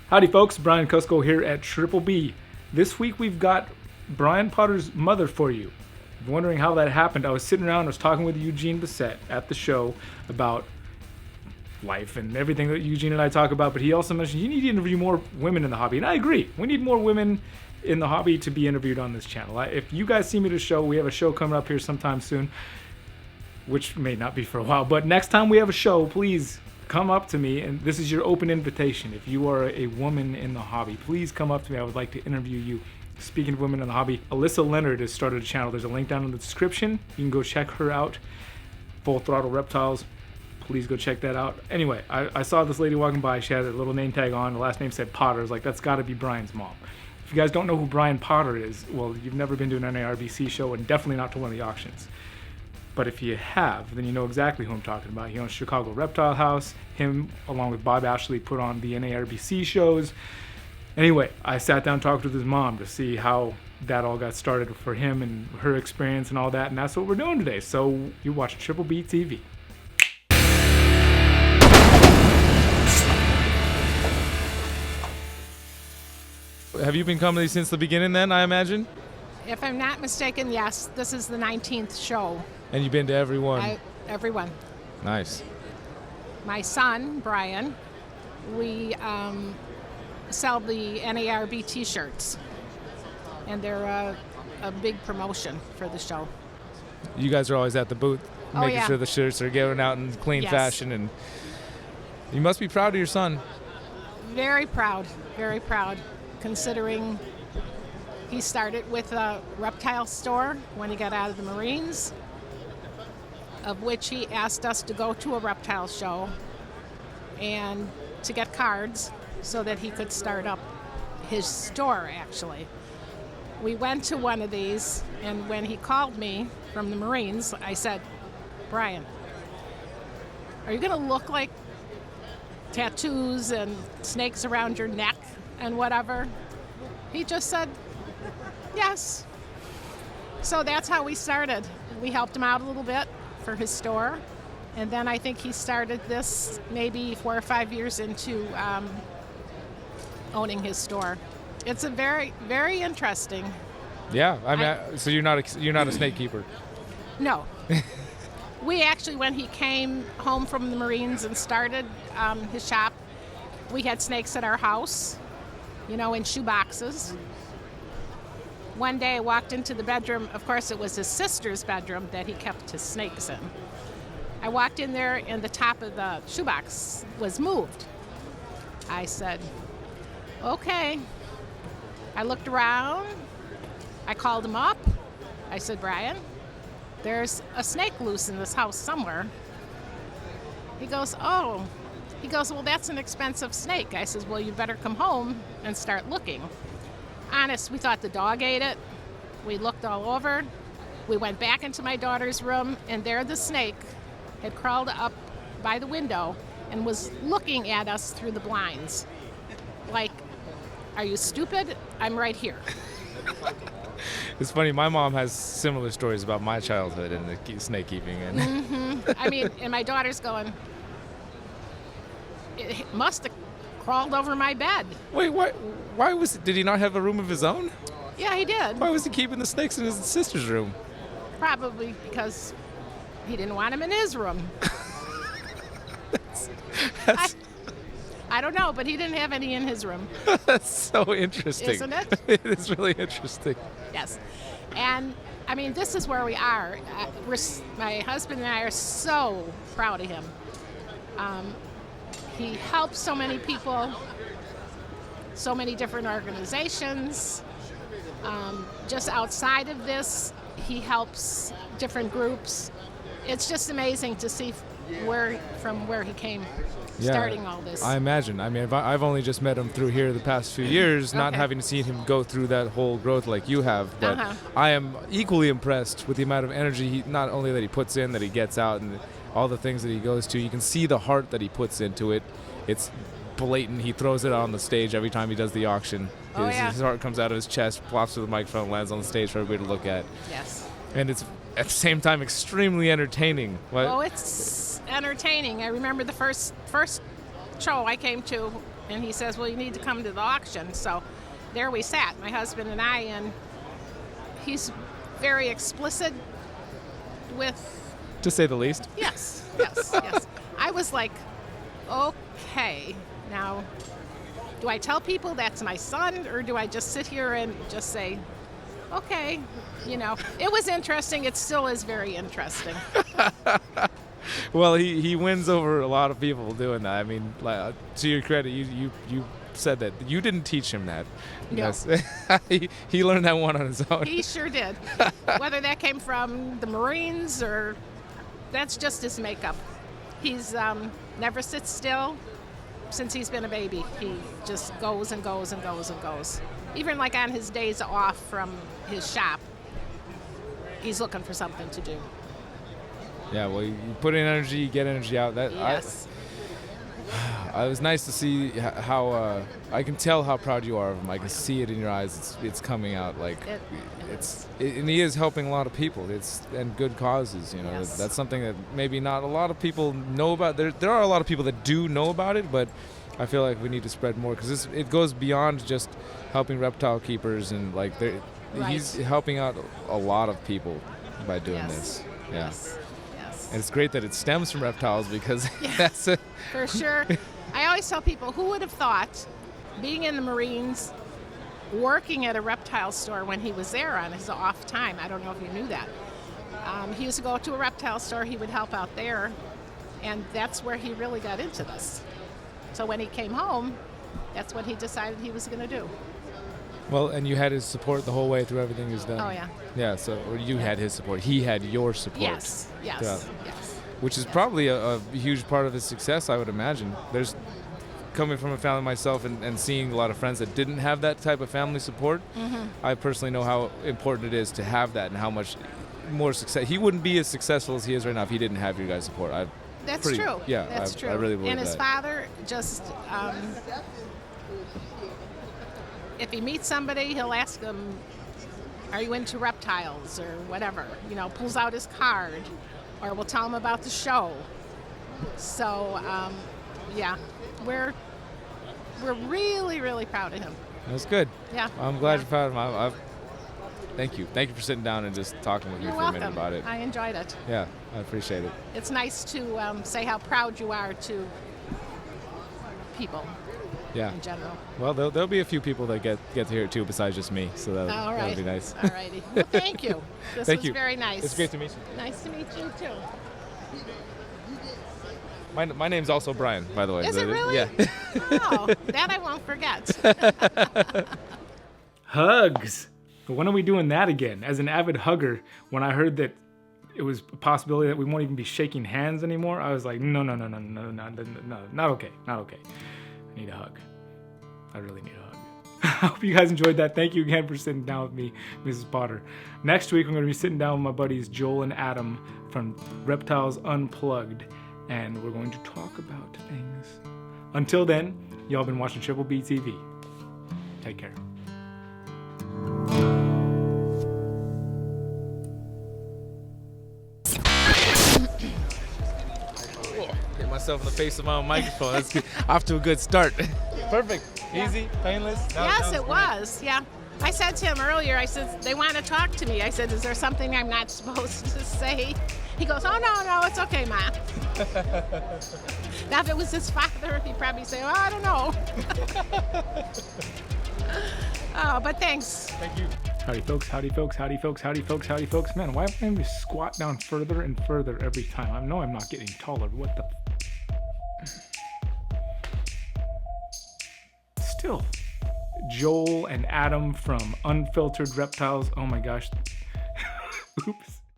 Howdy folks, Brian Cusco here at Triple B. This week we've got Brian Potter's mother for you. If you're wondering how that happened, I was sitting around, I was talking with Eugene Bissett at the show about life and everything that Eugene and I talk about, but he also mentioned you need to interview more women in the hobby, and I agree. We need more women in the hobby to be interviewed on this channel. If you guys see me at a show, we have a show coming up here sometime soon, which may not be for a while, but next time we have a show, please come up to me, and this is your open invitation. If you are a woman in the hobby, please come up to me. I would like to interview you. Speaking of women in the hobby, Alyssa Leonard has started a channel. There's a link down in the description. You can go check her out. Full Throttle Reptiles. Please go check that out. Anyway, I saw this lady walking by. She had a little name tag on. The last name said Potter. I was like, that's got to be Brian's mom. If you guys don't know who Brian Potter is, well, you've never been to an NARBC show and definitely not to one of the auctions. But if you have, then you know exactly who I'm talking about. He owns Chicago Reptile House. Him, along with Bob Ashley, put on the NARBC shows. Anyway, I sat down and talked with his mom to see how that all got started for him and her experience and all that. And that's what we're doing today. So you watch Triple B TV. Have you been coming since the beginning then, I imagine? If I'm not mistaken, yes. This is the 19th show. And you've been to everyone? Everyone. Nice. My son, Brian, we sell the NARB t-shirts. And they're a big promotion for the show. You guys are always at the booth making sure the shirts are going out in clean fashion. And you must be proud of your son. Very proud. Very proud. Considering he started with a reptile store when he got out of the Marines, of which he asked us to go to a reptile show and to get cards so that he could start up his store, actually. We went to one of these, and when he called me from the Marines, I said, Brian, are you going to look like tattoos and snakes around your neck and whatever? He just said, yes. So that's how we started. We helped him out a little bit for his store. And then I think he started this maybe 4 or 5 years into owning his store. It's a very, very interesting. Yeah, I mean, so you're not a snake keeper? No. We actually, when he came home from the Marines and started his shop, we had snakes at our house, in shoe boxes. One day I walked into the bedroom. Of course, it was his sister's bedroom that he kept his snakes in. I walked in there and the top of the shoebox was moved. I said, okay. I looked around. I called him up. I said, Brian, there's a snake loose in this house somewhere. He goes, oh. He goes, well, that's an expensive snake. I says, well, you better come home and start looking. Honest, we thought the dog ate it. We looked all over. We went back into my daughter's room, and there the snake had crawled up by the window and was looking at us through the blinds. Like, are you stupid? I'm right here. It's funny, my mom has similar stories about my childhood and the snake keeping. And mm-hmm. I mean, and my daughter's going, it must have crawled over my bed. Wait, why did he not have a room of his own? Yeah, he did. Why was he keeping the snakes in his sister's room? Probably because he didn't want him in his room. I don't know, but he didn't have any in his room. That's so interesting. Isn't it? It is really interesting. Yes. And, I mean, this is where we are. My husband and I are so proud of him. He helps so many people, so many different organizations. Just outside of this, he helps different groups. It's just amazing to see from where he came, starting all this. I imagine. I mean, I've only just met him through here the past few years, not having seen him go through that whole growth like you have. But I am equally impressed with the amount of energy, not only that he puts in, that he gets out, and all the things that he goes to. You can see the heart that he puts into it. It's blatant. He throws it on the stage every time he does the auction. His heart comes out of his chest, plops to the microphone, lands on the stage for everybody to look at. Yes. And it's at the same time extremely entertaining. Oh, it's entertaining. I remember the first show I came to And he says, well, you need to come to the auction. So there we sat, my husband and I, and he's very explicit with... To say the least. Yes. I was like, okay, now, do I tell people that's my son, or do I just sit here and just say, okay, It was interesting. It still is very interesting. Well, he wins over a lot of people doing that. I mean, to your credit, you said that you didn't teach him that. No. Yes. he learned that one on his own. He sure did. Whether that came from the Marines or that's just his makeup. He's never sits still since he's been a baby. He just goes and goes and goes and goes. Even like on his days off from his shop, he's looking for something to do. Yeah, well, you put in energy, you get energy out. Yes. It was nice to see how I can tell how proud you are of him. I can see it in your eyes. It's coming out like and he is helping a lot of people. And good causes. Yes. That's something that maybe not a lot of people know about. There are a lot of people that do know about it, but I feel like we need to spread more because it goes beyond just helping reptile keepers and like he's helping out a lot of people by doing this. Yeah. Yes. And it's great that it stems from reptiles because that's it. For sure. I always tell people, who would have thought being in the Marines, working at a reptile store when he was there on his off time, I don't know if you knew that. He used to go to a reptile store, he would help out there, and that's where he really got into this. So when he came home, that's what he decided he was going to do. Well, and you had his support the whole way through everything he was done. Oh, yeah. Yeah, so you had his support. He had your support. Yes. Which is probably a huge part of his success, I would imagine. There's coming from a family myself and seeing a lot of friends that didn't have that type of family support. Mm-hmm. I personally know how important it is to have that and how much more success. He wouldn't be as successful as he is right now if he didn't have your guys' support. That's true. Yeah, that's true. I really believe and his that. father just, if he meets somebody, he'll ask them, are you into reptiles or whatever? Pulls out his card, or we'll tell him about the show. So, we're really, really proud of him. That's good. Yeah. I'm glad you're proud of him. Thank you. Thank you for sitting down and just talking with me for a minute about it. I enjoyed it. Yeah, I appreciate it. It's nice to say how proud you are to people. Yeah. In general. Well, there'll be a few people that get to hear it too, besides just me. So that'll be nice. All righty. Well, thank you. This was very nice. It's great to meet you. Nice to meet you too. My name's also Brian, by the way. Is it really? Yeah. Oh, that I won't forget. Hugs. When are we doing that again? As an avid hugger, when I heard that it was a possibility that we won't even be shaking hands anymore, I was like, no, not okay. I need a hug. I really need a hug. I hope you guys enjoyed that. Thank you again for sitting down with me, Mrs. Potter. Next week, I'm going to be sitting down with my buddies Joel and Adam from Reptiles Unplugged, and we're going to talk about things. Until then, y'all been watching Triple B TV. Take care. Hit myself in the face with my own microphone. That's good. Off to a good start. Perfect. Easy, painless. Yes, it was. Yeah. I said to him earlier, I said, they want to talk to me. I said, is there something I'm not supposed to say? He goes, oh, no, it's okay, Ma. Now, if it was his father, he'd probably say, oh, I don't know. Oh, but thanks. Thank you. Howdy, folks. Man, why am I having to squat down further and further every time? I know I'm not getting taller. What the... Still. Joel and Adam from Unfiltered Reptiles. Oh my gosh. Oops.